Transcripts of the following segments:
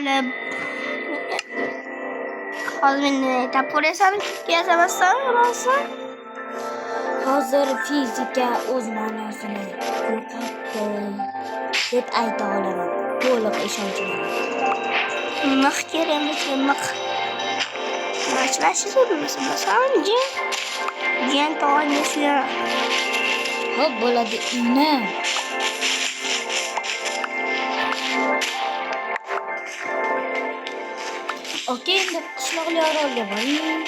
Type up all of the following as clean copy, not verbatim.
mayli. Hozir men topib yasamasdan rosa. Hozir fizika o'z ma'nosini yo'qotdi deb ayta olaman. To'liq ishonchim bor. Mix kerakmas, mix. Başlasın masalan jiyan tog'angga suya. Xo'p, bo'ladi, ina. Okey, endi qishloqli orolga boring.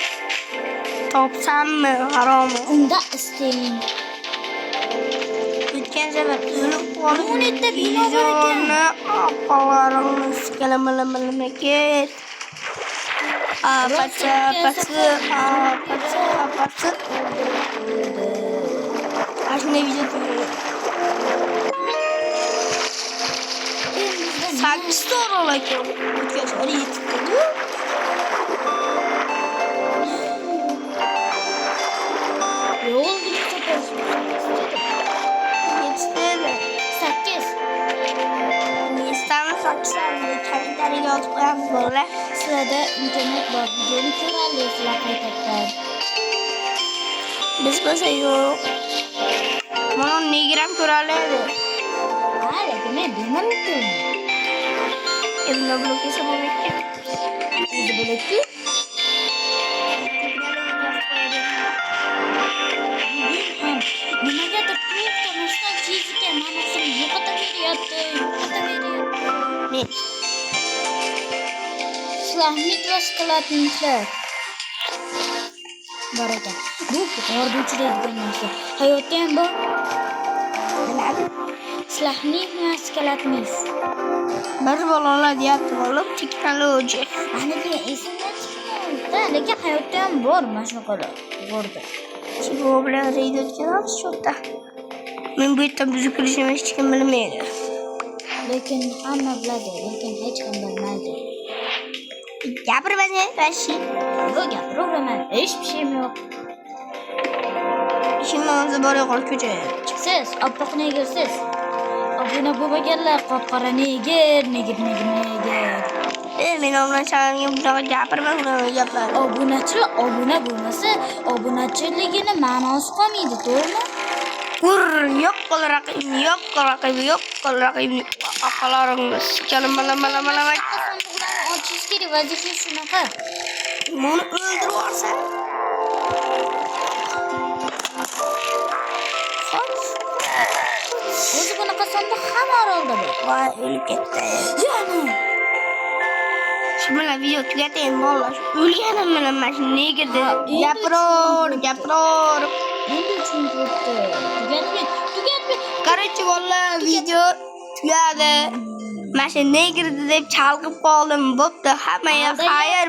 Topsammi, haromi? Unda isting. O'tgan safar o'lib qolib, 17 ta bino bor ekan. Opalarimni sikalamalamalamak ket. Apatsa. Ashuna video ko'ring. 8 ta orol ekan. O'tgan safar 7 ta. Yo'l deb Yetishdi. 8. Nestami 8 kalendariga yozib qo'yamiz bolalar. Sizlarda internet bor, videoni ko'ra olasizlar qaytadan. Biz bo'lsa yo'q. Mana negram ko'ra oladi. Ha, lekin men bilmayman-ku. Endi blokasa bo'lmaydi. O'zi bo'ladi-ku. Nimagadir to'xtamasdan fizika ma'nosini yo'qotaveryapti. Men Slavnik va skalatniklar bor ekan. Bu g'orda uchraydigan narsa. Hayotda ham bor. Slavnik va skalatnik. bir bolalar deyapti bo'lib texnologiya. Mana bu esimdan chiqdi. Lekin hayotda ham bor mana shunaqalar. G'orda. Shu bilan reyd o'tkazamiz sho'tta. Men bu yerdan buzib kirishni hech kim bilmaydi. Lekin hamma biladi, lekin hech kim bilmaydi. Gapirmasang, Rashi. Yo'q, gapiraman. Hech bir şeyim yo'q. Ishim bo'lsa bora qol ko'chaga. Siz oppoq negirsiz. Obuna bo'lmaganlar qop-qora negir. Men bilan chalinga bunaqa gapirma, bunaqa gaplar. Obunachilar obuna bo'lmasa, obunachiligini ma'nosi qolmaydi, to'g'rimi? Yo'q qol raqibni. Aqalaringiz kalamalamalamalama. Ochish kerak, vazifa shunaqa. Meni o'ldirib olsa. O'zi bunaqa sonda hamma orolda bor. Voy, o'lib ketdi. Yana. Shu bilan video tugataymi, bolalar? O'lganim bilan mana shu negirdi. Gapiror. Endi tushuntiribdi. Tugatmi. Короче, bolalar, video tugadi. Mana shu negirdi deb chalg'ib qoldim. Bo'pti, hammaga xayr.